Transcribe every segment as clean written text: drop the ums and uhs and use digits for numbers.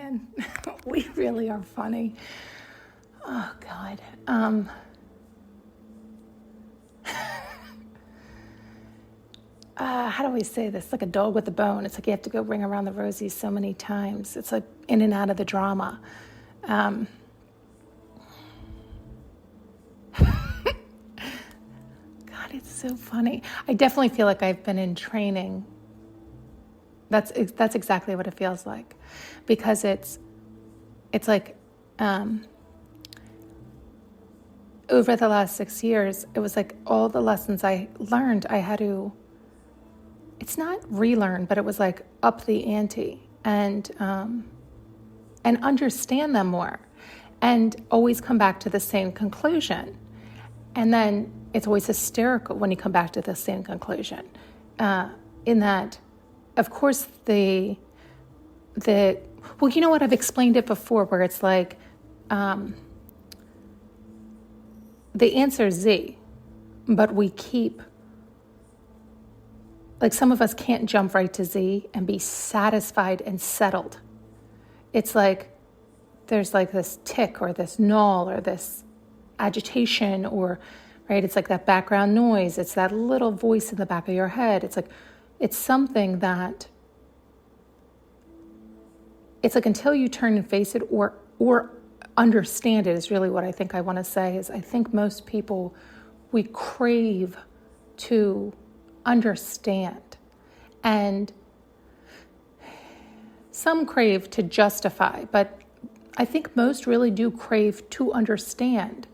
man. We really are funny. Oh, God. How do we say this? Like a dog with a bone. It's like you have to go ring around the rosy so many times. It's like in and out of the drama. God, it's so funny. I definitely feel like I've been in training. That's exactly what it feels like, because it's like over the last 6 years, it was like all the lessons I learned, I had to. It's not relearn, but it was like up the ante and understand them more, and always come back to the same conclusion. And then it's always hysterical when you come back to the same conclusion. In that, of course, well, you know what? I've explained it before, where it's like the answer is Z, but we keep. Like some of us can't jump right to Z and be satisfied and settled. It's like there's like this tick or this null or this agitation, or, right? It's like that background noise. It's that little voice in the back of your head. It's like, it's something that, it's like until you turn and face it or understand it is really what I think I want to say is I think most people, we crave to understand, and some crave to justify, but I think most really do crave to understand.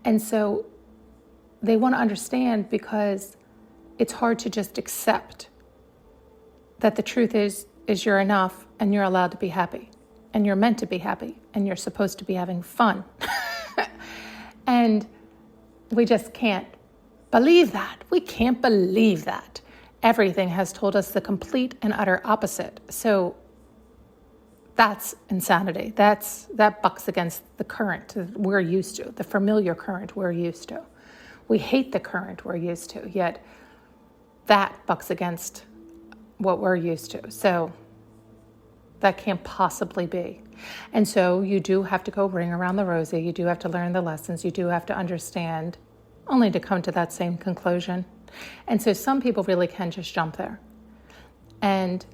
And so they want to understand because it's hard to just accept that the truth is you're enough and you're allowed to be happy and you're meant to be happy and you're supposed to be having fun. And we just can't believe that. We can't believe that. Everything has told us the complete and utter opposite. So that's insanity. That bucks against the current we're used to, the familiar current we're used to. We hate the current we're used to, yet that bucks against what we're used to. So that can't possibly be. And so you do have to go ring around the rosy. You do have to learn the lessons. You do have to understand, only to come to that same conclusion. And so some people really can just jump there. And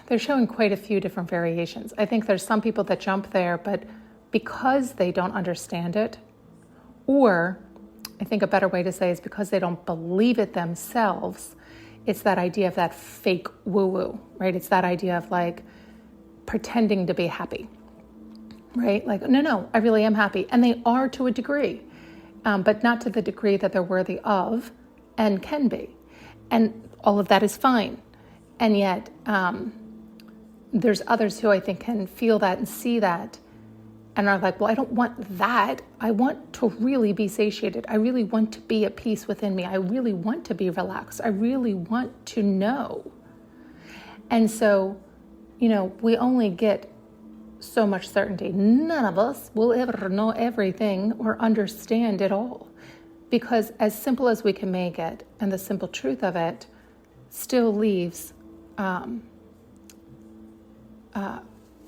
they're showing quite a few different variations. I think there's some people that jump there, but because they don't understand it, or I think a better way to say is because they don't believe it themselves, it's that idea of that fake woo-woo, right? It's that idea of like pretending to be happy, right? Like, no, I really am happy. And they are to a degree. But not to the degree that they're worthy of and can be. And all of that is fine. And yet, there's others who I think can feel that and see that and are like, well, I don't want that. I want to really be satiated. I really want to be at peace within me. I really want to be relaxed. I really want to know. And so, we only get so much certainty. None of us will ever know everything or understand it all, because as simple as we can make it, and the simple truth of it still leaves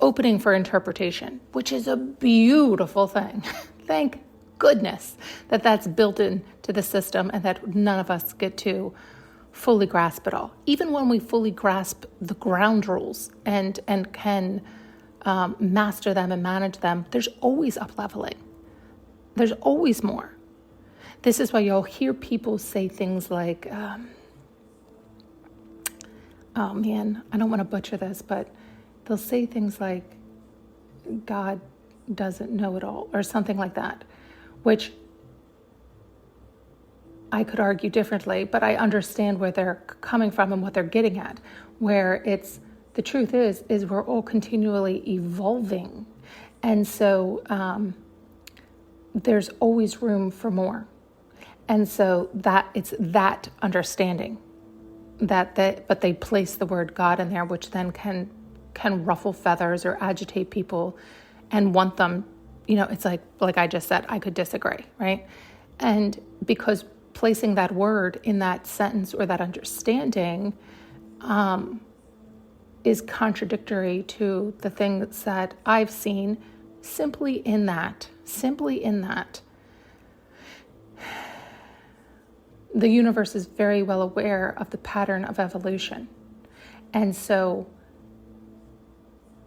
opening for interpretation, which is a beautiful thing. Thank goodness that that's built into the system and that none of us get to fully grasp it all. Even when we fully grasp the ground rules and can master them and manage them, there's always up-leveling. There's always more. This is why you'll hear people say things like, oh man, I don't want to butcher this, but they'll say things like, God doesn't know it all, or something like that, which I could argue differently, but I understand where they're coming from and what they're getting at, where it's, the truth is we're all continually evolving. And so there's always room for more. And so that it's that understanding but they place the word God in there, which then can ruffle feathers or agitate people and want them, it's like I just said, I could disagree, right? And because placing that word in that sentence or that understanding is contradictory to the things that I've seen simply in that, the universe is very well aware of the pattern of evolution. And so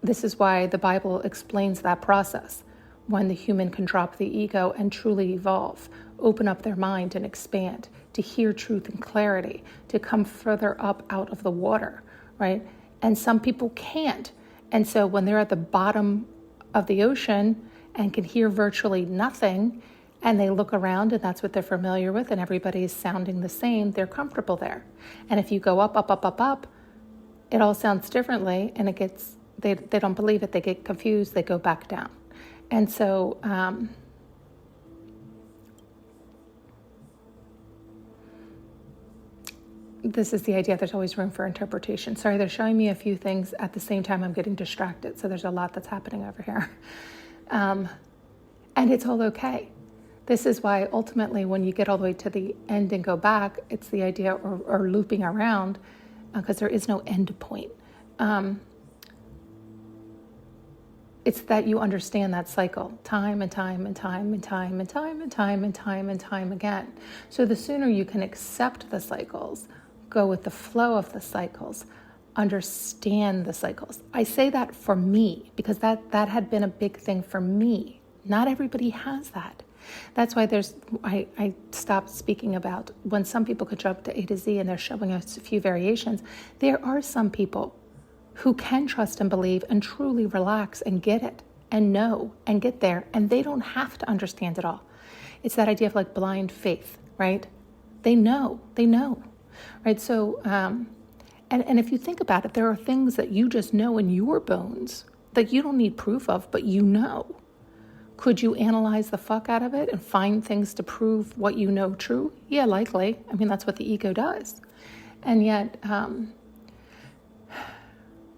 this is why the Bible explains that process, when the human can drop the ego and truly evolve, open up their mind and expand, to hear truth and clarity, to come further up out of the water, right? And some people can't. And so when they're at the bottom of the ocean and can hear virtually nothing, and they look around and that's what they're familiar with, and everybody's sounding the same, they're comfortable there. And if you go up, up, up, up, up, it all sounds differently, and it gets, they don't believe it, they get confused, they go back down. And so this is the idea, there's always room for interpretation. Sorry, they're showing me a few things at the same time I'm getting distracted, so there's a lot that's happening over here. And it's all okay. This is why ultimately when you get all the way to the end and go back, it's the idea, or looping around, because there is no end point. It's that you understand that cycle time and time and time and time and time and time and time and time again. So the sooner you can accept the cycles, go with the flow of the cycles, understand the cycles. I say that for me because that had been a big thing for me. Not everybody has that. That's why I stopped speaking about when some people could jump to A to Z and they're showing us a few variations. There are some people who can trust and believe and truly relax and get it and know and get there, and they don't have to understand it all. It's that idea of like blind faith, right? They know, right? So, and if you think about it, there are things that you just know in your bones that you don't need proof of, but you know. Could you analyze the fuck out of it and find things to prove what you know true? Yeah, likely. I mean, that's what the ego does. And yet,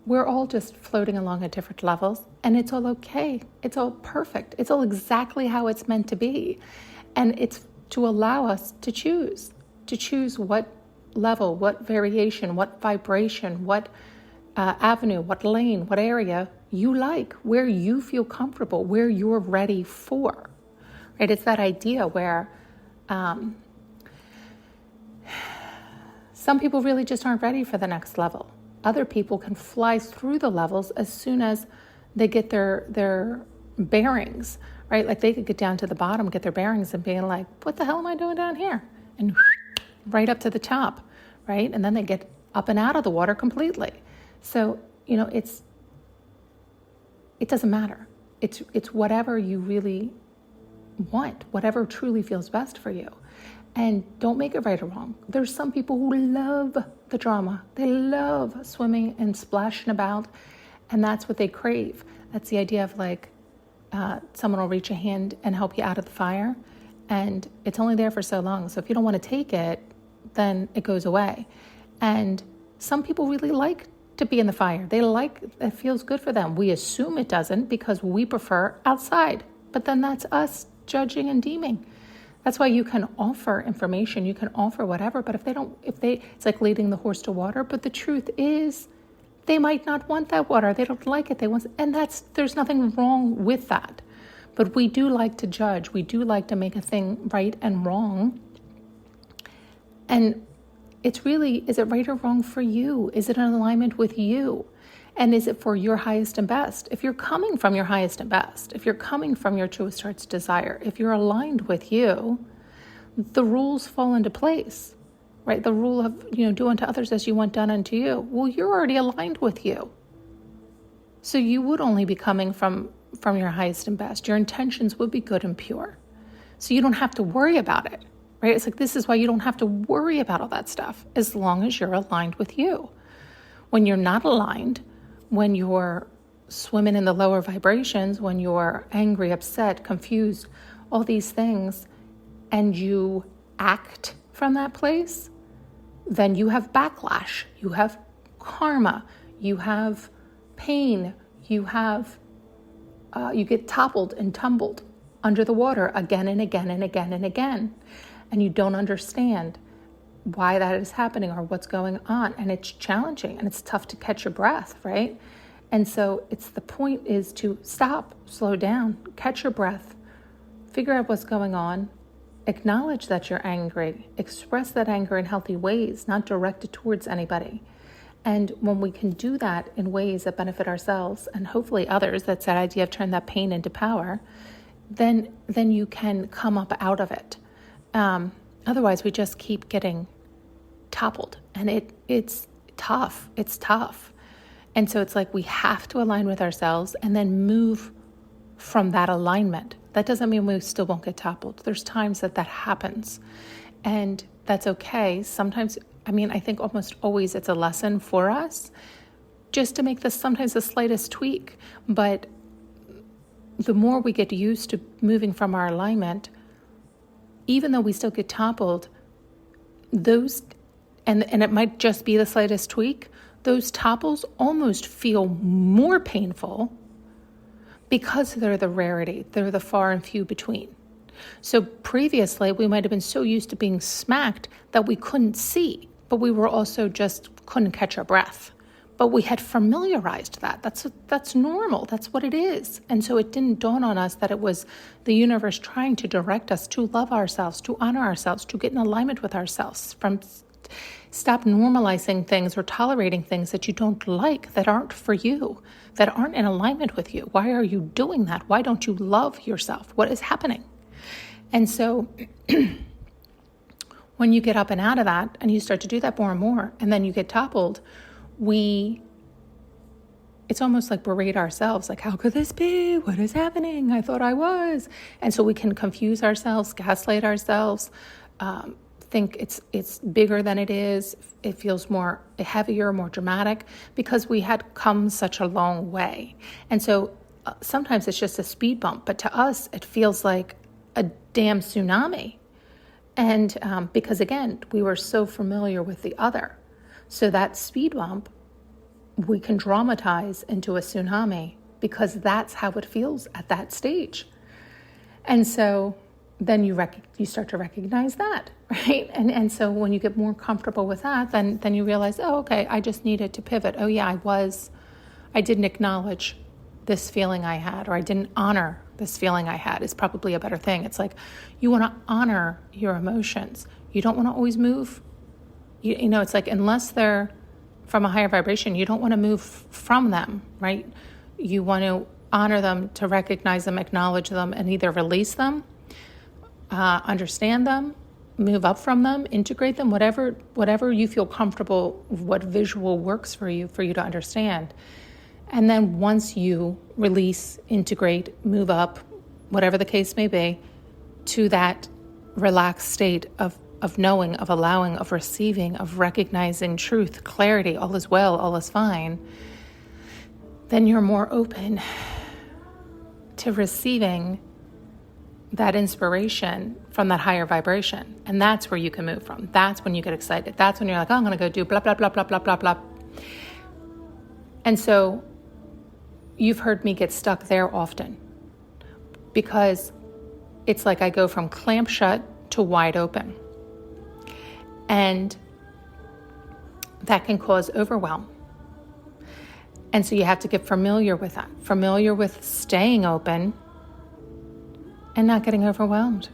we're all just floating along at different levels, and it's all okay. It's all perfect. It's all exactly how it's meant to be. And it's to allow us to choose what level, what variation, what vibration, what avenue, what lane, what area you like, where you feel comfortable, where you're ready for, right? It's that idea where some people really just aren't ready for the next level. Other people can fly through the levels as soon as they get their bearings, right? Like they could get down to the bottom, get their bearings, and being like, what the hell am I doing down here? And right up to the top, right? And then they get up and out of the water completely. So, it doesn't matter. It's whatever you really want, whatever truly feels best for you. And don't make it right or wrong. There's some people who love the drama. They love swimming and splashing about, and that's what they crave. That's the idea of like someone will reach a hand and help you out of the fire, and it's only there for so long. So if you don't want to take it, then it goes away. And some people really like to be in the fire. It feels good for them. We assume it doesn't because we prefer outside, but then that's us judging and deeming. That's why you can offer information, you can offer whatever, but it's like leading the horse to water. But the truth is, they might not want that water. They don't like it. There's nothing wrong with that. But we do like to judge. We do like to make a thing right and wrong. And it's really, is it right or wrong for you? Is it in alignment with you? And is it for your highest and best? If you're coming from your highest and best, if you're coming from your truest heart's desire, if you're aligned with you, the rules fall into place, right? The rule of, do unto others as you want done unto you. Well, you're already aligned with you. So you would only be coming from your highest and best. Your intentions would be good and pure. So you don't have to worry about it, right? It's like, this is why you don't have to worry about all that stuff as long as you're aligned with you. When you're not aligned, when you're swimming in the lower vibrations, when you're angry, upset, confused, all these things, and you act from that place, then you have backlash, you have karma, you have pain, you get toppled and tumbled under the water again and again and again and again, and you don't understand. why that is happening or what's going on. And it's challenging and it's tough to catch your breath, right? And so the point is to stop, slow down, catch your breath, figure out what's going on, acknowledge that you're angry, express that anger in healthy ways, not direct it towards anybody. And when we can do that in ways that benefit ourselves and hopefully others, that's that idea of turn that pain into power, then you can come up out of it. Otherwise, we just keep getting toppled, and it's tough. It's tough. And so it's like we have to align with ourselves and then move from that alignment. That doesn't mean we still won't get toppled. There's times that happens, and that's okay. Sometimes, I think almost always it's a lesson for us just to make this sometimes the slightest tweak. But the more we get used to moving from our alignment, even though we still get toppled, those, and it might just be the slightest tweak, those topples almost feel more painful because they're the rarity, they're the far and few between. So previously, we might have been so used to being smacked that we couldn't see, but we were also just couldn't catch our breath. But we had familiarized that. That's normal. That's what it is. And so it didn't dawn on us that it was the universe trying to direct us to love ourselves, to honor ourselves, to get in alignment with ourselves, from stop normalizing things or tolerating things that you don't like, that aren't for you, that aren't in alignment with you. Why are you doing that? Why don't you love yourself? What is happening? And so when you get up and out of that and you start to do that more and more, and then you get toppled, it's almost like berate ourselves, like, how could this be? What is happening? I thought I was. And so we can confuse ourselves, gaslight ourselves, think it's bigger than it is. It feels more heavier, more dramatic, because we had come such a long way. And so sometimes it's just a speed bump, but to us, it feels like a damn tsunami. And because again, we were so familiar with the other. So that speed bump, we can dramatize into a tsunami because that's how it feels at that stage. And so then you start to recognize that, right? And so when you get more comfortable with that, then you realize, oh, okay, I just needed to pivot. Oh yeah, I didn't acknowledge this feeling I had, or I didn't honor this feeling I had is probably a better thing. It's like you want to honor your emotions. You don't want to always move. You know, it's like unless they're from a higher vibration, you don't want to move from them, right? You want to honor them, to recognize them, acknowledge them, and either release them, understand them, move up from them, integrate them, whatever you feel comfortable, what visual works for you to understand. And then once you release, integrate, move up, whatever the case may be, to that relaxed state of knowing, of allowing, of receiving, of recognizing truth, clarity, all is well, all is fine, then you're more open to receiving that inspiration from that higher vibration. And that's where you can move from. That's when you get excited. That's when you're like, oh, I'm going to go do blah, blah, blah, blah, blah, blah, blah. And so you've heard me get stuck there often because it's like I go from clamp shut to wide open. And that can cause overwhelm. And so you have to get familiar with that, familiar with staying open and not getting overwhelmed.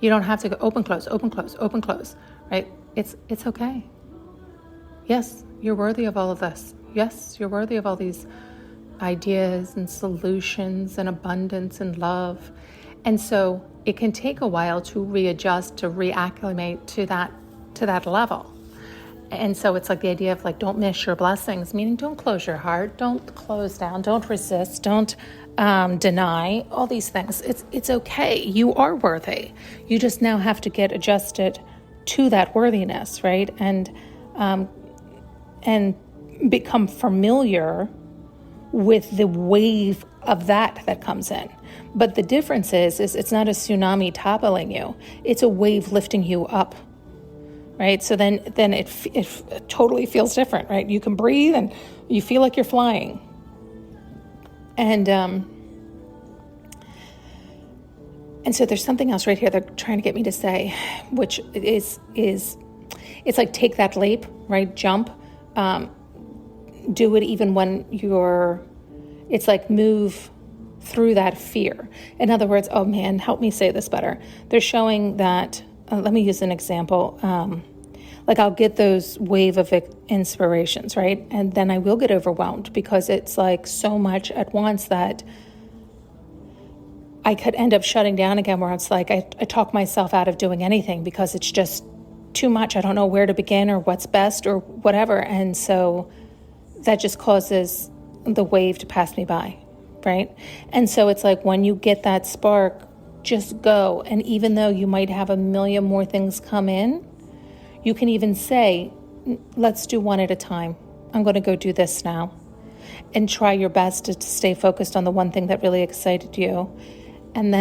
You don't have to go open, close, open, close, open, close, right? It's okay. Yes, you're worthy of all of this. Yes, you're worthy of all these ideas and solutions and abundance and love. And so it can take a while to readjust, to reacclimate to that level. And so it's like the idea of like, don't miss your blessings, meaning don't close your heart, don't close down, don't resist, don't deny, all these things. It's okay. You are worthy. You just now have to get adjusted to that worthiness, right? And become familiar with the wave of that comes in. But the difference is it's not a tsunami toppling you. It's a wave lifting you up, right? So then it totally feels different, right? You can breathe and you feel like you're flying. And so there's something else right here they're trying to get me to say, which is it's like take that leap, right? Jump. Do it even when it's like move through that fear. In other words, oh man, help me say this better. They're showing that, let me use an example. Like I'll get those wave of inspirations, right? And then I will get overwhelmed because it's like so much at once that I could end up shutting down again, where it's like I talk myself out of doing anything because it's just too much. I don't know where to begin or what's best or whatever. And so that just causes the wave to pass me by, right? And so it's like when you get that spark, just go. And even though you might have a million more things come in, you can even say, let's do one at a time. I'm going to go do this now. And try your best to stay focused on the one thing that really excited you. And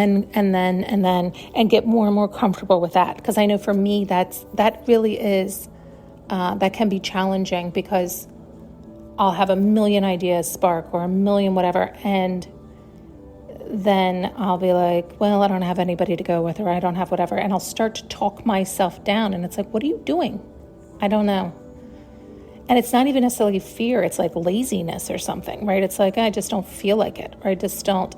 get more and more comfortable with that. Because I know for me, that really is, that can be challenging, because I'll have a million ideas spark or a million whatever. And then I'll be like, well, I don't have anybody to go with, or I don't have whatever. And I'll start to talk myself down. And it's like, what are you doing? I don't know. And it's not even necessarily fear. It's like laziness or something, right? It's like, I just don't feel like it, or I just don't.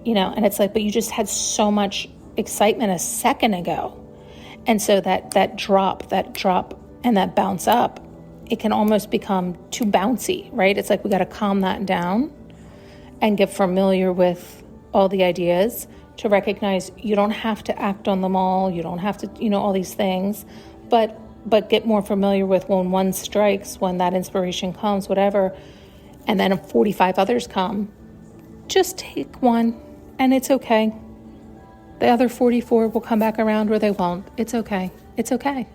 And it's like, but you just had so much excitement a second ago. And so that drop and that bounce up, it can almost become too bouncy, right? It's like we got to calm that down and get familiar with all the ideas to recognize you don't have to act on them all. You don't have to, all these things, but get more familiar with when one strikes, when that inspiration comes, whatever, and then 45 others come, just take one. And it's okay. The other 44 will come back around, or they won't. It's okay. It's okay.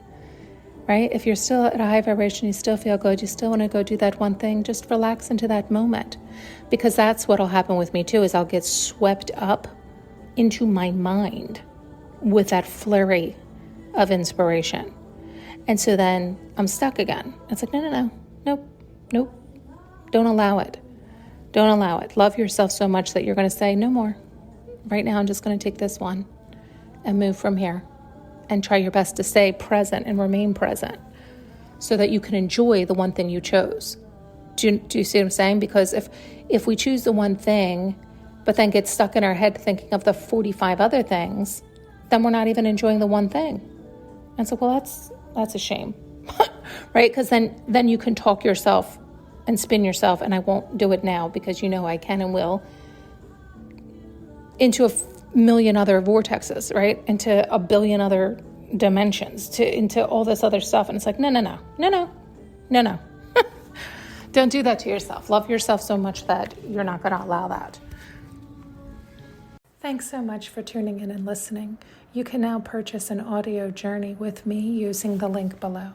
Right? If you're still at a high vibration, you still feel good, you still want to go do that one thing, just relax into that moment. Because that's what'll happen with me too, is I'll get swept up into my mind with that flurry of inspiration. And so then I'm stuck again. It's like, no. Nope. Don't allow it. Don't allow it. Love yourself so much that you're going to say, no more. Right now, I'm just going to take this one and move from here, and try your best to stay present and remain present so that you can enjoy the one thing you chose. Do you see what I'm saying? Because if we choose the one thing, but then get stuck in our head thinking of the 45 other things, then we're not even enjoying the one thing. And so, well, that's a shame, right? Because then you can talk yourself and spin yourself, and I won't do it now because I can and will, into a million other vortexes, right? Into a billion other dimensions, into all this other stuff. And it's like, no. Don't do that to yourself. Love yourself so much that you're not going to allow that. Thanks so much for tuning in and listening. You can now purchase an audio journey with me using the link below.